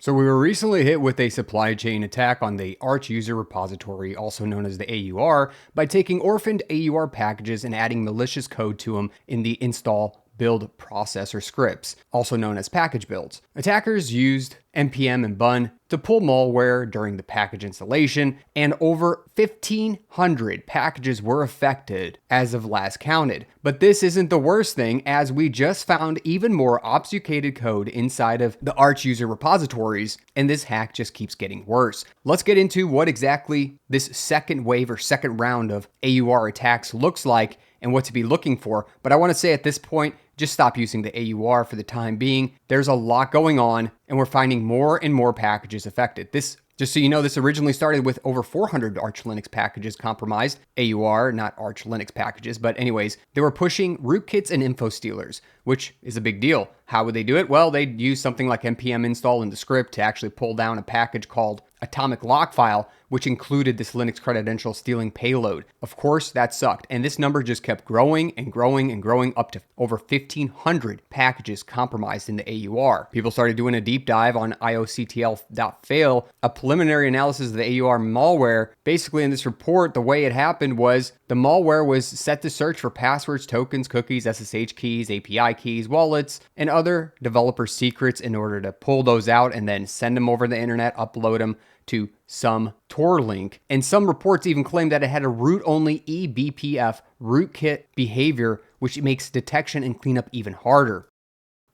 So we were recently hit with a supply chain attack on the Arch User Repository, also known as the AUR, by taking orphaned AUR packages and adding malicious code to them in the install build process or scripts, also known as package builds. Attackers used npm and bun to pull malware during the package installation, and over 1,500 packages were affected as of last counted. But this isn't the worst thing, as we just found even more obfuscated code inside of the Arch user repositories, and this hack just keeps getting worse. Let's get into what exactly this second wave or second round of AUR attacks looks like and what to be looking for. But I want to say at this point, just stop using the AUR for the time being. There's a lot going on, and we're finding more and more packages affected. This, just so you know, this originally started with over 400 Arch Linux packages compromised. AUR, not Arch Linux packages, but anyways, they were pushing rootkits and info stealers, which is a big deal. How would they do it? Well, they'd use something like npm install in the script to actually pull down a package called atomic lock file, which included this Linux credential stealing payload. Of course, that sucked. And this number just kept growing and growing and growing up to over 1,500 packages compromised in the AUR. People started doing a deep dive on ioctl.fail, a preliminary analysis of the AUR malware. Basically, in this report, the way it happened was the malware was set to search for passwords, tokens, cookies, SSH keys, API keys, wallets, and other developer secrets in order to pull those out and then send them over the internet, upload them to some Tor link. And some reports even claim that it had a root-only eBPF rootkit behavior, which makes detection and cleanup even harder.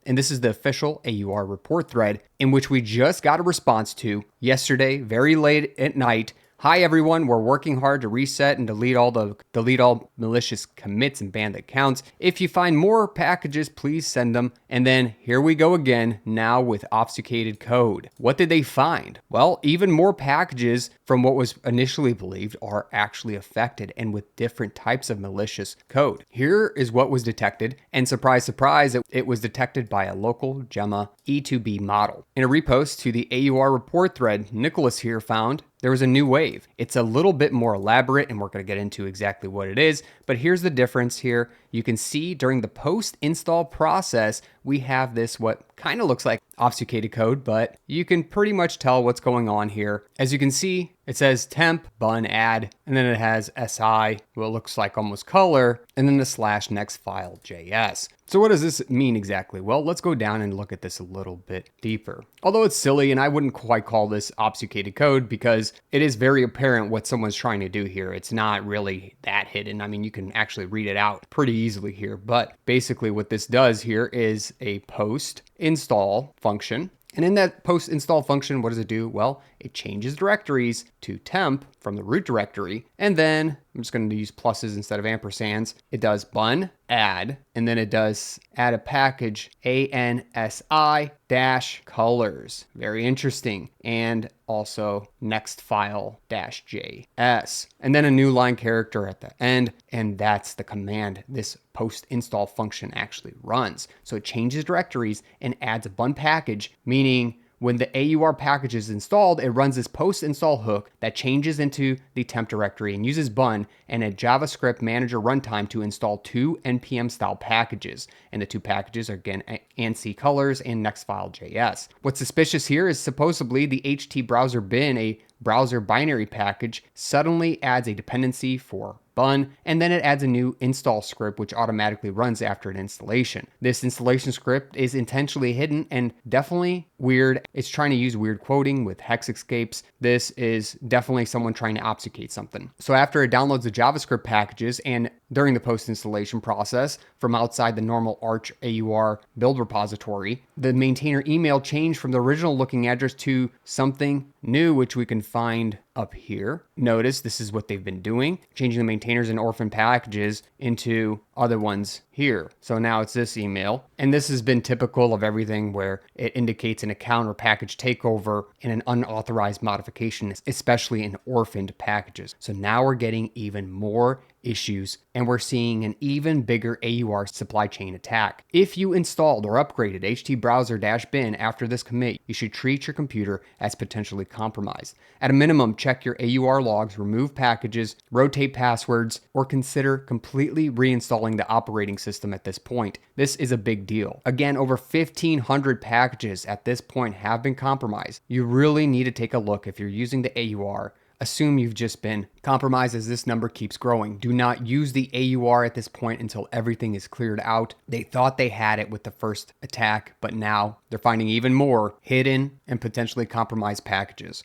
And this is the official AUR report thread, in which we just got a response to yesterday, very late at night. Hi everyone, we're working hard to reset and delete all malicious commits and banned accounts. If you find more packages, please send them. And then here we go again, now with obfuscated code. What did they find? Well, even more packages from what was initially believed are actually affected, and with different types of malicious code. Here is what was detected, and surprise, surprise, it was detected by a local Gemma E2B model. In a repost to the AUR report thread, Nicholas here found there was a new wave. It's a little bit more elaborate, and we're going to get into exactly what it is, but here's the difference here. You can see during the post-install process, we have this what kind of looks like obfuscated code, but you can pretty much tell what's going on here. As you can see, it says temp, bun, add, and then it has SI, what looks like almost color, and then the /nextfile.js. So what does this mean exactly? Well, let's go down and look at this a little bit deeper. Although it's silly, and I wouldn't quite call this obfuscated code because it is very apparent what someone's trying to do here. It's not really that hidden. I mean, you can actually read it out pretty easily here, but basically what this does here is a post install function. And in that post install function, what does it do? Well, it changes directories to temp from the root directory. And then I'm just going to use pluses instead of ampersands. It does bun add, and then it does add a package ANSI-colors. Very interesting. And also nextfile-js. And then a new line character at the end. And that's the command this post install function actually runs. So it changes directories and adds a bun package, meaning when the AUR package is installed, it runs this post-install hook that changes into the temp directory and uses bun and a JavaScript manager runtime to install two npm-style packages. And the two packages are, again, ANSI colors and nextfile.js. What's suspicious here is supposedly the HT browser bin, a browser binary package, suddenly adds a dependency for bun, and then it adds a new install script which automatically runs after an installation. This installation script is intentionally hidden and definitely weird. It's trying to use weird quoting with hex escapes. This is definitely someone trying to obfuscate something. So after it downloads the JavaScript packages and during the post-installation process from outside the normal Arch AUR build repository, the maintainer email changed from the original looking address to something new, which we can find up here. Notice this is what they've been doing, changing the maintainers and orphan packages into other ones here. So now it's this email. And this has been typical of everything where it indicates an account or package takeover and an unauthorized modification, especially in orphaned packages. So now we're getting even more issues, and we're seeing an even bigger AUR supply chain attack. If you installed or upgraded htbrowser-bin after this commit, you should treat your computer as potentially compromised. At a minimum, check your AUR logs, remove packages, rotate passwords, or consider completely reinstalling the operating system at this point. This is a big deal. Again, over 1,500 packages at this point have been compromised. You really need to take a look if you're using the AUR. Assume you've just been compromised as this number keeps growing. Do not use the AUR at this point until everything is cleared out. They thought they had it with the first attack, but now they're finding even more hidden and potentially compromised packages.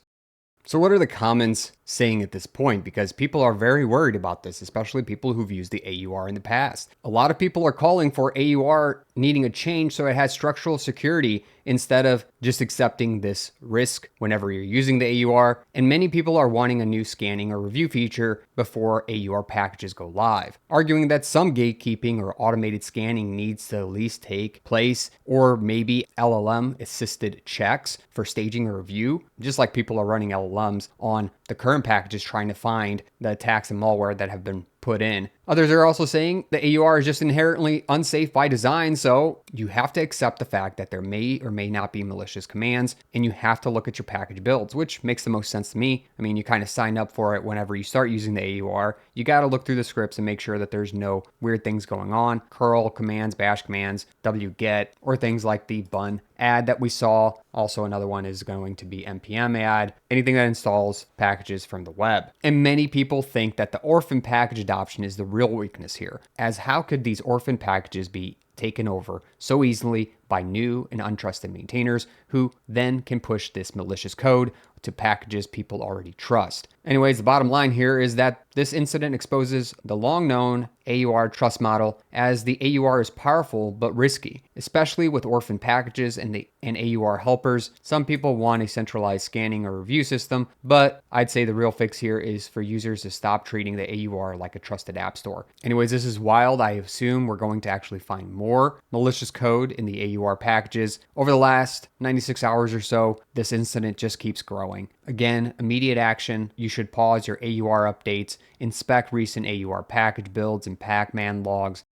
So what are the comments saying at this point? Because people are very worried about this, especially people who've used the AUR in the past. A lot of people are calling for AUR needing a change so it has structural security instead of just accepting this risk whenever you're using the AUR. And many people are wanting a new scanning or review feature before AUR packages go live, arguing that some gatekeeping or automated scanning needs to at least take place, or maybe LLM assisted checks for staging a review, just like people are running LLMs on the current packages trying to find the attacks and malware that have been put in. Others are also saying the AUR is just inherently unsafe by design, so you have to accept the fact that there may or may not be malicious commands, and you have to look at your package builds, which makes the most sense to me. I mean, you kind of sign up for it whenever you start using the AUR. You got to look through the scripts and make sure that there's no weird things going on. Curl commands, bash commands, wget, or things like the bun add that we saw. Also, another one is going to be npm add, anything that installs packages from the web. And many people think that the orphan package adoption is the real weakness here, as how could these orphan packages be taken over so easily by new and untrusted maintainers who then can push this malicious code to packages people already trust. Anyways, the bottom line here is that this incident exposes the long-known AUR trust model, as the AUR is powerful but risky, especially with orphan packages and AUR helpers. Some people want a centralized scanning or review system, but I'd say the real fix here is for users to stop treating the AUR like a trusted app store. Anyways, this is wild. I assume we're going to actually find more malicious code in the AUR packages. Over the last 96 hours or so, this incident just keeps growing. Again, immediate action. You should pause your AUR updates, inspect recent AUR package builds and pacman logs,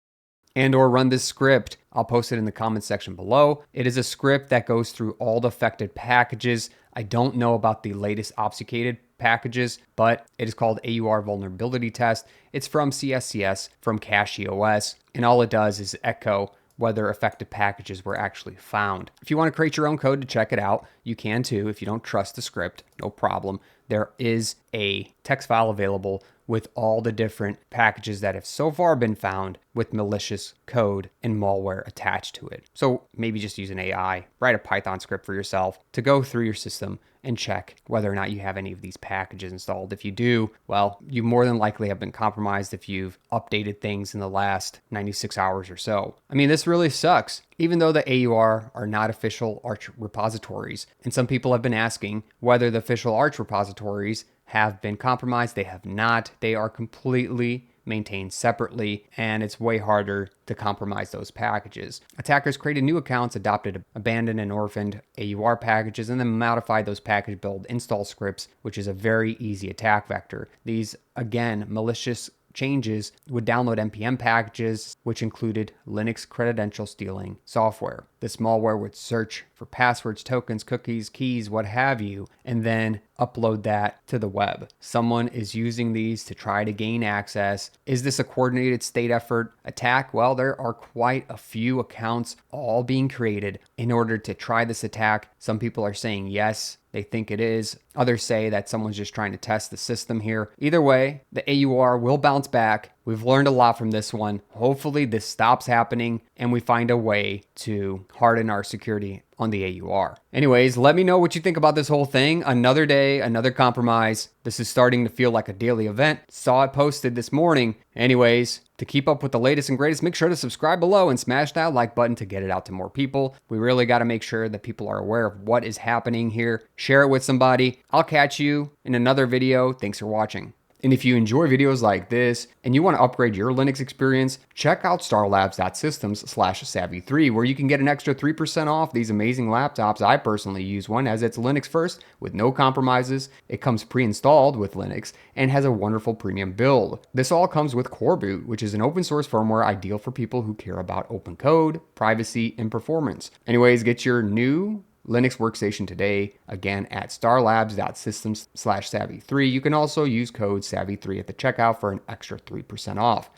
and or run this script. I'll post it in the comments section below. It is a script that goes through all the affected packages. I don't know about the latest obfuscated packages, but it is called AUR vulnerability test. It's from CSCS, from CachyOS, and all it does is echo whether affected packages were actually found. If you want to create your own code to check it out, you can too. If you don't trust the script, no problem. There is a text file available with all the different packages that have so far been found with malicious code and malware attached to it. So maybe just use an AI, write a Python script for yourself to go through your system and check whether or not you have any of these packages installed. If you do, well, you more than likely have been compromised if you've updated things in the last 96 hours or so. I mean, this really sucks. Even though the AUR are not official Arch repositories, and some people have been asking whether the official Arch repositories have been compromised. They have not. They are completely maintained separately, and it's way harder to compromise those packages. Attackers created new accounts, adopted abandoned and orphaned AUR packages, and then modified those package build install scripts, which is a very easy attack vector. These, again, malicious changes would download npm packages, which included Linux credential stealing software. This malware would search for passwords, tokens, cookies, keys, what have you, and then upload that to the web. Someone is using these to try to gain access. Is this a coordinated state effort attack? Well, there are quite a few accounts all being created in order to try this attack. Some people are saying yes, they think it is. Others say that someone's just trying to test the system here. Either way, the AUR will bounce back. We've learned a lot from this one. Hopefully this stops happening and we find a way to harden our security on the AUR. Anyways, let me know what you think about this whole thing. Another day, another compromise. This is starting to feel like a daily event. Saw it posted this morning. Anyways, to keep up with the latest and greatest, make sure to subscribe below and smash that like button to get it out to more people. We really got to make sure that people are aware of what is happening here. Share it with somebody. I'll catch you in another video. Thanks for watching. And if you enjoy videos like this and you want to upgrade your Linux experience, check out starlabs.systems/savvy3, where you can get an extra 3% off these amazing laptops. I personally use one as it's Linux first with no compromises. It comes pre-installed with Linux and has a wonderful premium build. This all comes with Coreboot, which is an open source firmware ideal for people who care about open code, privacy, and performance. Anyways, get your new Linux workstation today, again at starlabs.systems/savvy3. You can also use code savvy3 at the checkout for an extra 3% off.